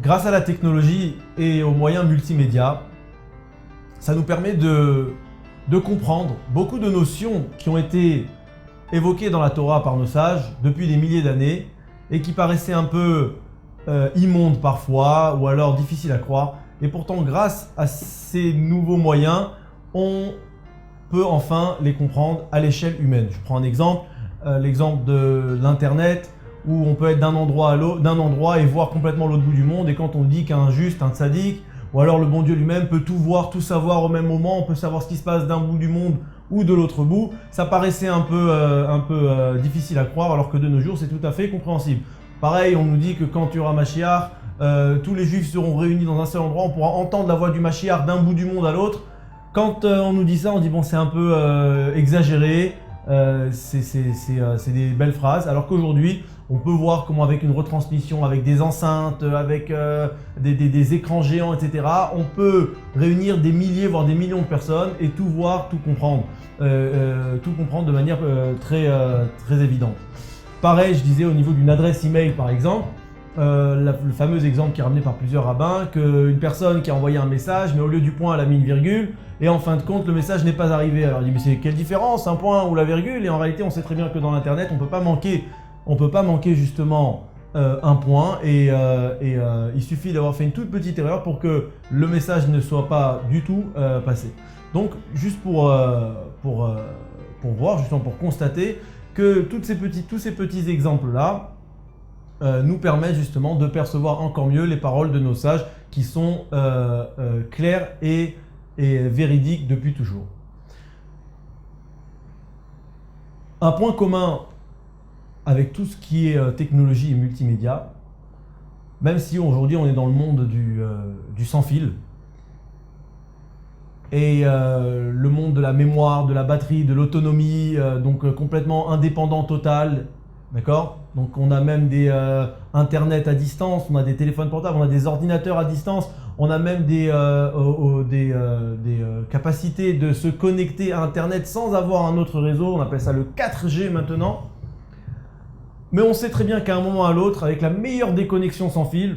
grâce à la technologie et aux moyens multimédia, ça nous permet de comprendre beaucoup de notions qui ont été évoquées dans la Torah par nos sages depuis des milliers d'années et qui paraissaient un peu immondes parfois ou alors difficiles à croire. Et pourtant, grâce à ces nouveaux moyens, on peut enfin les comprendre à l'échelle humaine. Je prends un exemple, l'exemple de l'Internet, où on peut être d'un endroit et voir complètement l'autre bout du monde. Et quand on dit qu'un juste, un tzaddik, ou alors le bon Dieu lui-même peut tout voir, tout savoir au même moment, on peut savoir ce qui se passe d'un bout du monde ou de l'autre bout, ça paraissait un peu difficile à croire, alors que de nos jours, c'est tout à fait compréhensible. Pareil, on nous dit que quand il y aura Mashiach, tous les juifs seront réunis dans un seul endroit, on pourra entendre la voix du Mashiach d'un bout du monde à l'autre. Quand on nous dit ça, on dit bon, c'est un peu exagéré, c'est des belles phrases, alors qu'aujourd'hui, on peut voir comment avec une retransmission, avec des enceintes, avec des écrans géants, etc., on peut réunir des milliers, voire des millions de personnes et tout voir, tout comprendre de manière très évidente. Pareil, je disais au niveau d'une adresse email par exemple, le fameux exemple qui est ramené par plusieurs rabbins, qu'une personne qui a envoyé un message, mais au lieu du point elle a mis une virgule, et en fin de compte le message n'est pas arrivé. Alors il dit mais c'est quelle différence, un point ou la virgule? Et en réalité on sait très bien que dans l'internet on peut pas manquer justement un point et il suffit d'avoir fait une toute petite erreur pour que le message ne soit pas du tout passé. Donc juste pour voir, justement pour constater que tous ces petits exemples-là nous permettent justement de percevoir encore mieux les paroles de nos sages qui sont claires et véridiques depuis toujours. Un point commun avec tout ce qui est technologie et multimédia, même si aujourd'hui on est dans le monde du sans fil, et le monde de la mémoire, de la batterie, de l'autonomie, donc complètement indépendant total, d'accord? Donc on a même des internet à distance, on a des téléphones portables, on a des ordinateurs à distance, on a même des capacités de se connecter à internet sans avoir un autre réseau, on appelle ça le 4G maintenant. Mais on sait très bien qu'à un moment ou à l'autre, avec la meilleure des connexions sans fil,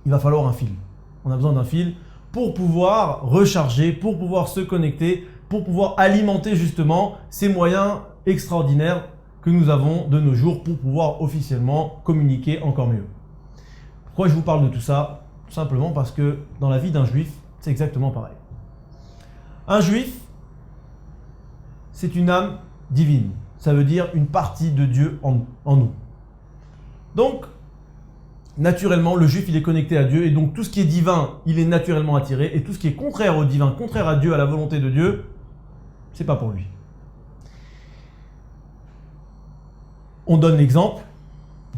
il va falloir un fil. On a besoin d'un fil pour pouvoir recharger, pour pouvoir se connecter, pour pouvoir alimenter justement ces moyens extraordinaires que nous avons de nos jours pour pouvoir officiellement communiquer encore mieux. Pourquoi je vous parle de tout ça? Tout simplement parce que dans la vie d'un juif, c'est exactement pareil. Un juif, c'est une âme divine. Ça veut dire une partie de Dieu en nous. Donc, naturellement, le juif, il est connecté à Dieu, et donc tout ce qui est divin, il est naturellement attiré, et tout ce qui est contraire au divin, contraire à Dieu, à la volonté de Dieu, c'est pas pour lui. On donne l'exemple,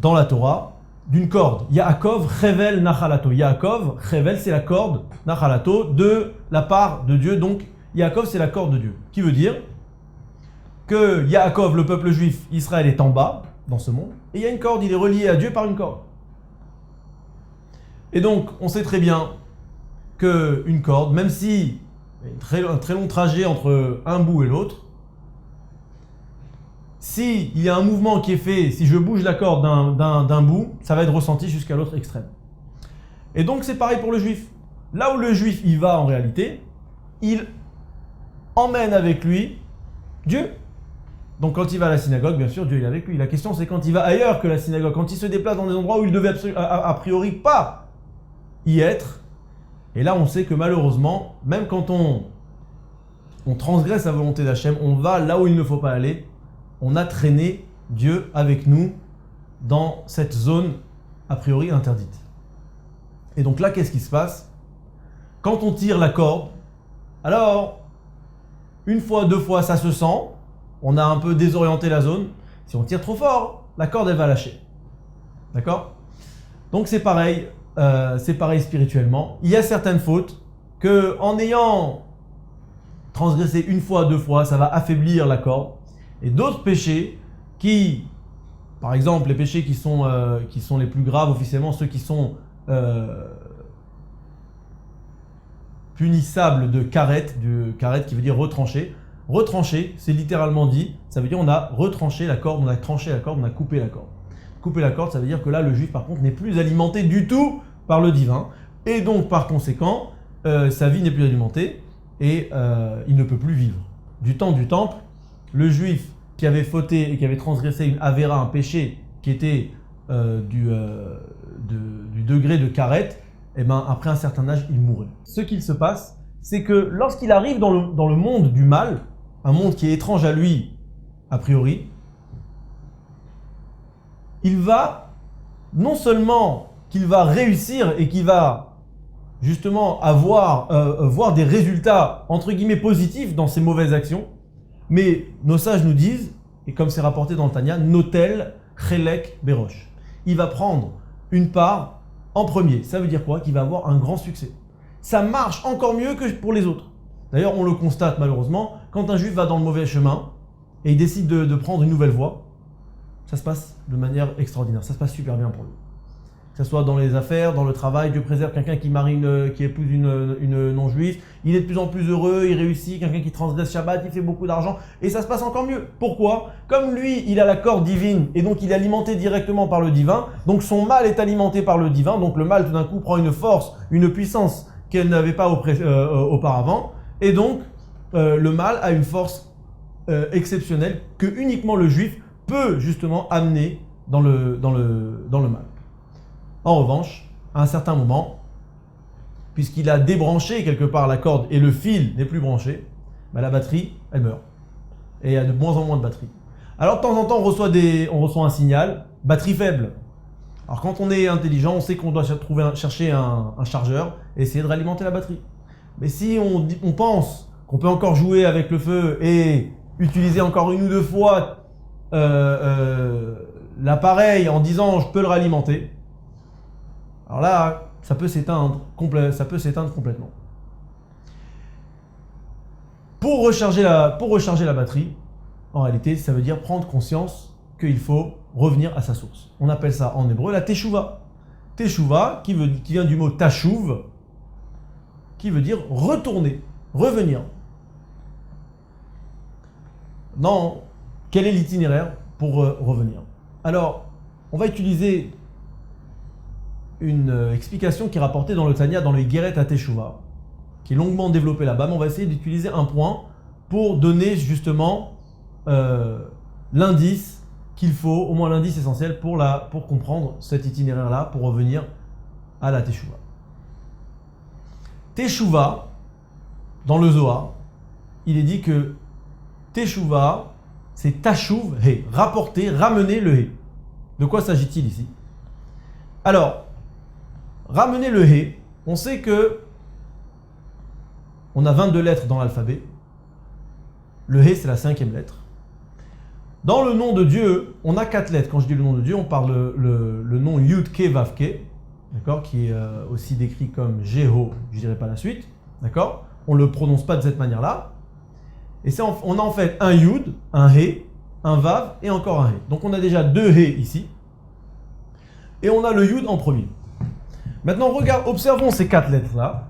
dans la Torah, d'une corde. Yaakov, Chevel, Nachalato. Yaakov, Chevel, c'est la corde, Nachalato, de la part de Dieu. Donc, Yaakov, c'est la corde de Dieu. Qui veut dire que Yaakov, le peuple juif, Israël est en bas, dans ce monde, et il y a une corde, il est relié à Dieu par une corde. Et donc, on sait très bien qu'une corde, même si il y a un très long trajet entre un bout et l'autre, s'il y a un mouvement qui est fait, si je bouge la corde d'un bout, ça va être ressenti jusqu'à l'autre extrême. Et donc c'est pareil pour le juif. Là où le juif y va en réalité, il emmène avec lui Dieu. Donc quand il va à la synagogue, bien sûr, Dieu est avec lui. La question c'est quand il va ailleurs que la synagogue, quand il se déplace dans des endroits où il devait a priori pas y être. Et là on sait que malheureusement, même quand on transgresse la volonté d'Hachem, on va là où il ne faut pas aller. On a traîné Dieu avec nous dans cette zone a priori interdite. Et donc là, qu'est-ce qui se passe? Quand on tire la corde, alors, une fois, deux fois, ça se sent, on a un peu désorienté la zone. Si on tire trop fort, la corde, elle va lâcher. D'accord? Donc c'est pareil spirituellement. Il y a certaines fautes que, en ayant transgressé une fois, deux fois, ça va affaiblir la corde. Et d'autres péchés qui, par exemple les péchés qui sont les plus graves officiellement, ceux qui sont punissables de karet qui veut dire retrancher. Retrancher, c'est littéralement dit, ça veut dire on a retranché la corde, on a tranché la corde, on a coupé la corde. Couper la corde, ça veut dire que là le juif par contre n'est plus alimenté du tout par le divin, et donc par conséquent, sa vie n'est plus alimentée et il ne peut plus vivre. Du temps du temple, le juif qui avait fauté et qui avait transgressé une avéra, un péché qui était du degré de karet, et ben après un certain âge, il mourait. Ce qu'il se passe, c'est que lorsqu'il arrive dans le monde du mal, un monde qui est étrange à lui, a priori, il va, non seulement qu'il va réussir et qu'il va justement voir des résultats entre guillemets positifs dans ses mauvaises actions, mais nos sages nous disent, et comme c'est rapporté dans le Tanya, Notel Chelek Berosh. Il va prendre une part en premier. Ça veut dire quoi? Qu'il va avoir un grand succès. Ça marche encore mieux que pour les autres. D'ailleurs, on le constate malheureusement, quand un juif va dans le mauvais chemin et il décide de prendre une nouvelle voie, ça se passe de manière extraordinaire. Ça se passe super bien pour lui. Que ce soit dans les affaires, dans le travail, Dieu préserve quelqu'un qui qui épouse une non-juive, il est de plus en plus heureux, il réussit, quelqu'un qui transgresse Shabbat, il fait beaucoup d'argent, et ça se passe encore mieux. Pourquoi? Comme lui, il a la corde divine, et donc il est alimenté directement par le divin, donc son mal est alimenté par le divin, donc le mal tout d'un coup prend une force, une puissance qu'elle n'avait pas auparavant, et donc le mal a une force exceptionnelle que uniquement le juif peut justement amener dans le mal. En revanche, à un certain moment, puisqu'il a débranché quelque part la corde et le fil n'est plus branché, bah la batterie, elle meurt. Et il y a de moins en moins de batterie. Alors de temps en temps, on reçoit un signal, batterie faible. Alors quand on est intelligent, on sait qu'on doit chercher un chargeur et essayer de réalimenter la batterie. Mais si on pense qu'on peut encore jouer avec le feu et utiliser encore une ou deux fois l'appareil en disant je peux le réalimenter, alors là, ça peut s'éteindre complètement. Pour recharger la batterie, en réalité, ça veut dire prendre conscience qu'il faut revenir à sa source. On appelle ça en hébreu la teshuva. Teshuva, qui vient du mot tashuv, qui veut dire retourner, revenir. Quel est l'itinéraire pour revenir? Alors, on va utiliser une explication qui est rapportée dans le Tanya, dans le Guéret à Teshuva, qui est longuement développée là-bas, mais on va essayer d'utiliser un point pour donner justement l'indice qu'il faut, au moins l'indice essentiel pour comprendre cet itinéraire-là, pour revenir à la Teshuva. Teshuva, dans le Zohar, il est dit que Teshuva, c'est Tashuv He, rapporter, ramener le He. De quoi s'agit-il ici? Alors, ramener le He, on sait que on a 22 lettres dans l'alphabet. Le He, c'est la 5e lettre. Dans le nom de Dieu, on a 4 lettres. Quand je dis le nom de Dieu, on parle le nom Yud Ke Vav Ke, d'accord, qui est aussi décrit comme Jeho, je dirais pas la suite, d'accord. On ne le prononce pas de cette manière-là. Et on a en fait un Yud, un He, un Vav et encore un He. Donc on a déjà 2 He ici. Et on a le Yud en premier. Maintenant, observons ces 4 lettres-là.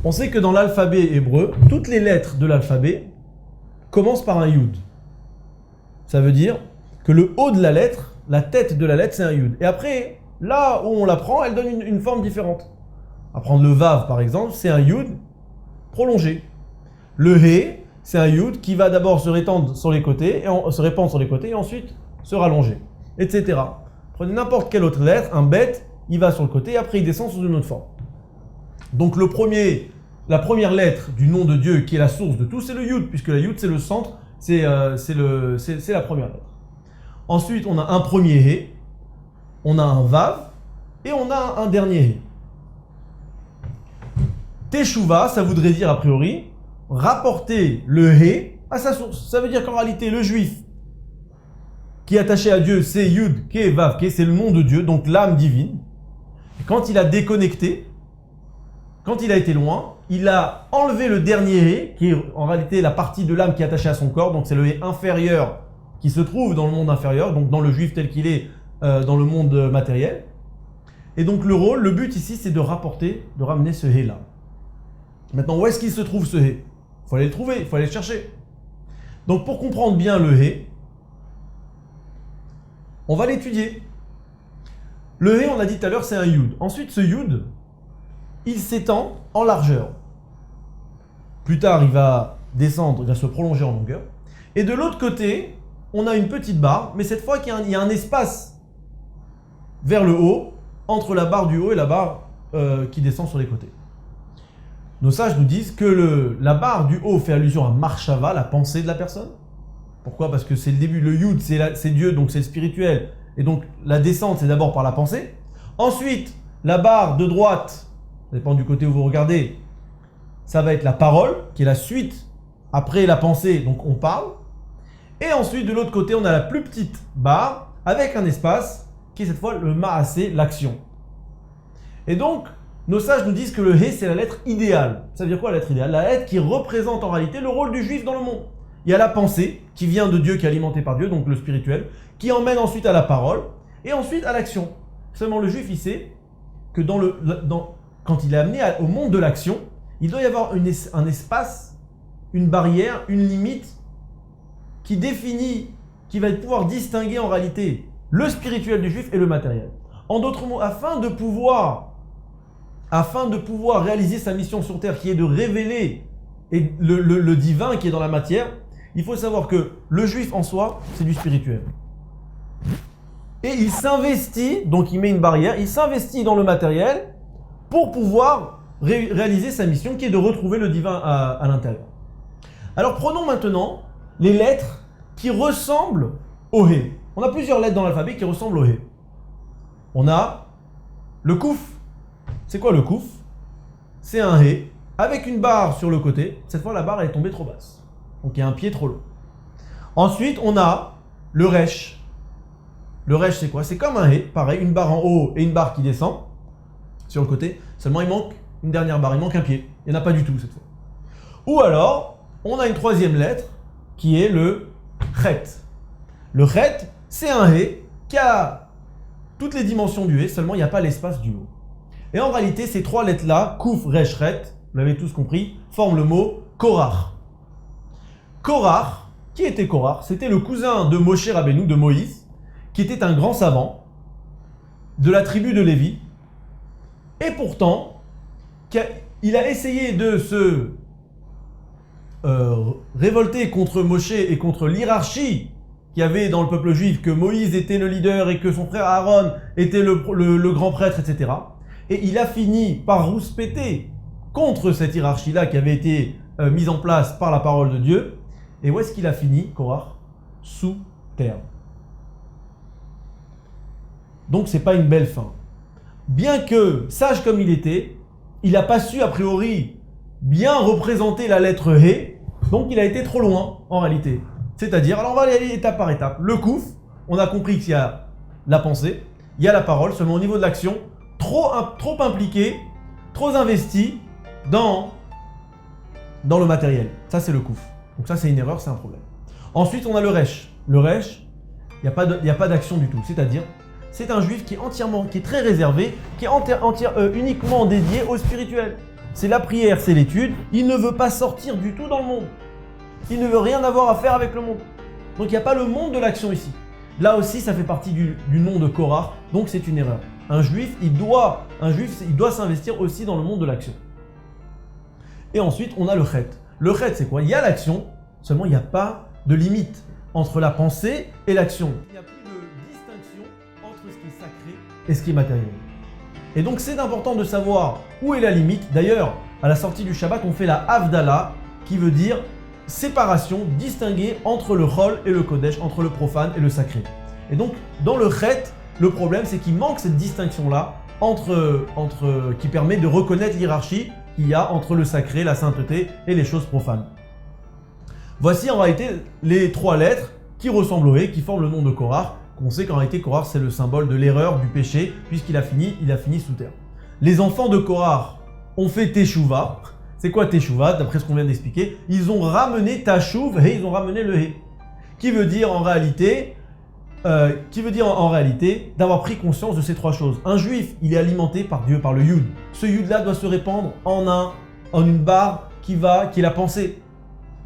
On sait que dans l'alphabet hébreu, toutes les lettres de l'alphabet commencent par un Yud. Ça veut dire que le haut de la lettre, la tête de la lettre, c'est un Yud. Et après, là où on la prend, elle donne une forme différente. On va prendre le Vav, par exemple, c'est un Yud prolongé. Le He, c'est un Yud qui va d'abord se répandre sur les côtés et ensuite se rallonger, etc. Prenez n'importe quelle autre lettre, un Bet, il va sur le côté et après il descend sous une autre forme. Donc la première lettre du nom de Dieu qui est la source de tout, c'est le Yud, puisque la Yud c'est le centre, c'est la première lettre. Ensuite, on a un premier He, on a un Vav et on a un dernier He. Teshuva, ça voudrait dire a priori rapporter le He à sa source. Ça veut dire qu'en réalité, le juif qui est attaché à Dieu, c'est Yud Ke Vav Ke, c'est le nom de Dieu, donc l'âme divine. Et quand il a déconnecté, quand il a été loin, il a enlevé le dernier He, qui est en réalité la partie de l'âme qui est attachée à son corps, donc c'est le He inférieur qui se trouve dans le monde inférieur, donc dans le juif tel qu'il est dans le monde matériel. Et donc le but ici, c'est de ramener ce He-là. Maintenant, où est-ce qu'il se trouve ce He? Il faut aller le trouver, il faut aller le chercher. Donc pour comprendre bien le He, on va l'étudier. Le He, on a dit tout à l'heure, c'est un Yud. Ensuite, ce Yud, il s'étend en largeur. Plus tard, il va descendre, il va se prolonger en longueur. Et de l'autre côté, on a une petite barre, mais cette fois, il y a un espace vers le haut, entre la barre du haut et la barre qui descend sur les côtés. Nos sages nous disent que la barre du haut fait allusion à Marshava, la pensée de la personne. Pourquoi? Parce que c'est le début, le Yud, c'est Dieu, donc c'est le spirituel. Et donc la descente, c'est d'abord par la pensée. Ensuite, la barre de droite, ça dépend du côté où vous regardez, ça va être la parole, qui est la suite après la pensée, donc on parle. Et ensuite, de l'autre côté, on a la plus petite barre, avec un espace, qui est cette fois le Maasé, l'action. Et donc, nos sages nous disent que le He, c'est la lettre idéale. Ça veut dire quoi la lettre idéale? La lettre qui représente en réalité le rôle du juif dans le monde. Il y a la pensée, qui vient de Dieu, qui est alimentée par Dieu, donc le spirituel, qui emmène ensuite à la parole, et ensuite à l'action. Seulement le juif, il sait que quand il est amené au monde de l'action, il doit y avoir un espace, une barrière, une limite, qui définit, qui va pouvoir distinguer en réalité le spirituel du juif et le matériel. En d'autres mots, afin de pouvoir réaliser sa mission sur terre, qui est de révéler le divin qui est dans la matière, il faut savoir que le juif en soi, c'est du spirituel. Et il s'investit, donc il met une barrière, il s'investit dans le matériel pour pouvoir réaliser sa mission qui est de retrouver le divin à l'intérieur. Alors prenons maintenant les lettres qui ressemblent au He. On a plusieurs lettres dans l'alphabet qui ressemblent au He. On a le Kouf. C'est quoi le Kouf? C'est un He avec une barre sur le côté. Cette fois, la barre elle est tombée trop basse. Donc il y a un pied trop long. Ensuite, on a le Resh. Le Resh, c'est quoi? C'est comme un He, pareil, une barre en haut et une barre qui descend sur le côté. Seulement, il manque une dernière barre, il manque un pied. Il n'y en a pas du tout cette fois. Ou alors, on a une troisième lettre qui est le Chet. Le Chet, c'est un He qui a toutes les dimensions du He, seulement il n'y a pas l'espace du haut. Et en réalité, ces trois lettres-là, Kouf, Resh, Chet, vous l'avez tous compris, forment le mot Korach. Korach, qui était Korach? C'était le cousin de Moshe Rabbeinu, de Moïse, qui était un grand savant de la tribu de Lévi. Et pourtant, il a essayé de se révolter contre Moshe et contre l'hierarchie qu'il y avait dans le peuple juif, que Moïse était le leader et que son frère Aaron était le grand prêtre, etc. Et il a fini par rouspéter contre cette hiérarchie-là qui avait été mise en place par la parole de Dieu. Et où est-ce qu'il a fini, Korach? Sous terre. Donc c'est pas une belle fin. Bien que sage comme il était, il n'a pas su a priori bien représenter la lettre He, donc il a été trop loin en réalité. C'est-à-dire, alors on va aller étape par étape. Le Kouf, on a compris qu'il y a la pensée, il y a la parole, seulement au niveau de l'action, trop impliqué, trop investi dans le matériel. Ça c'est le Kouf. Donc ça c'est une erreur, c'est un problème. Ensuite on a le Resh. Le Resh, il n'y a pas d'action du tout. C'est-à-dire, c'est un juif qui est très réservé, qui est uniquement dédié au spirituel. C'est la prière, c'est l'étude. Il ne veut pas sortir du tout dans le monde. Il ne veut rien avoir à faire avec le monde. Donc il n'y a pas le monde de l'action ici. Là aussi, ça fait partie du nom de Korach, donc c'est une erreur. Un juif, il doit s'investir aussi dans le monde de l'action. Et ensuite, on a le Chet. Le Chet, c'est quoi? Il y a l'action, seulement il n'y a pas de limite entre la pensée et l'action. Il n'y a plus de distinction entre ce qui est sacré et ce qui est matériel. Et donc c'est important de savoir où est la limite. D'ailleurs, à la sortie du Shabbat, on fait la Havdalah, qui veut dire séparation, distinguer entre le Chol et le Kodesh, entre le profane et le sacré. Et donc, dans le Chet, le problème, c'est qu'il manque cette distinction-là qui permet de reconnaître l'hiérarchie qu'il y a entre le sacré, la sainteté et les choses profanes. Voici en réalité les trois lettres qui ressemblent au He, qui forment le nom de Korach. On sait qu'en réalité, Korach, c'est le symbole de l'erreur, du péché, puisqu'il a fini sous terre. Les enfants de Korach ont fait Teshuvah. C'est quoi Teshuvah? D'après ce qu'on vient d'expliquer, ils ont ramené Tashuv et ils ont ramené le He, qui veut dire en réalité d'avoir pris conscience de ces trois choses. Un juif, il est alimenté par Dieu, par le Yud. Ce Yud-là doit se répandre en une barre qui est la pensée.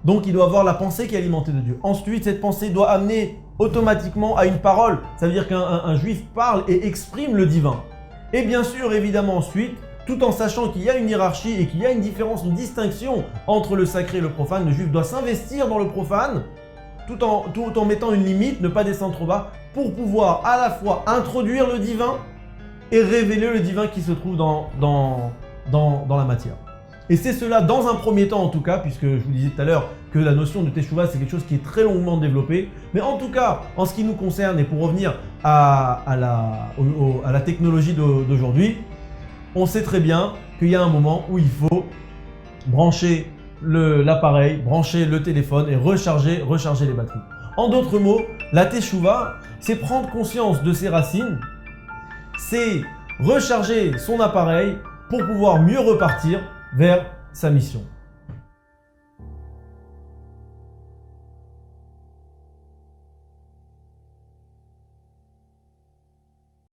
Donc il doit avoir la pensée qui est alimentée de Dieu. Ensuite, cette pensée doit amener automatiquement à une parole. Ça veut dire qu'un juif parle et exprime le divin. Et bien sûr, évidemment ensuite, tout en sachant qu'il y a une hiérarchie et qu'il y a une différence, une distinction entre le sacré et le profane, le juif doit s'investir dans le profane tout en mettant une limite, ne pas descendre trop bas, pour pouvoir à la fois introduire le divin et révéler le divin qui se trouve dans la matière. Et c'est cela dans un premier temps en tout cas, puisque je vous disais tout à l'heure que la notion de Teshuvah c'est quelque chose qui est très longuement développé, mais en tout cas, en ce qui nous concerne et pour revenir à la technologie d'aujourd'hui, on sait très bien qu'il y a un moment où il faut brancher l'appareil, brancher le téléphone et recharger les batteries. En d'autres mots, la Teshuvah, c'est prendre conscience de ses racines, c'est recharger son appareil pour pouvoir mieux repartir vers sa mission.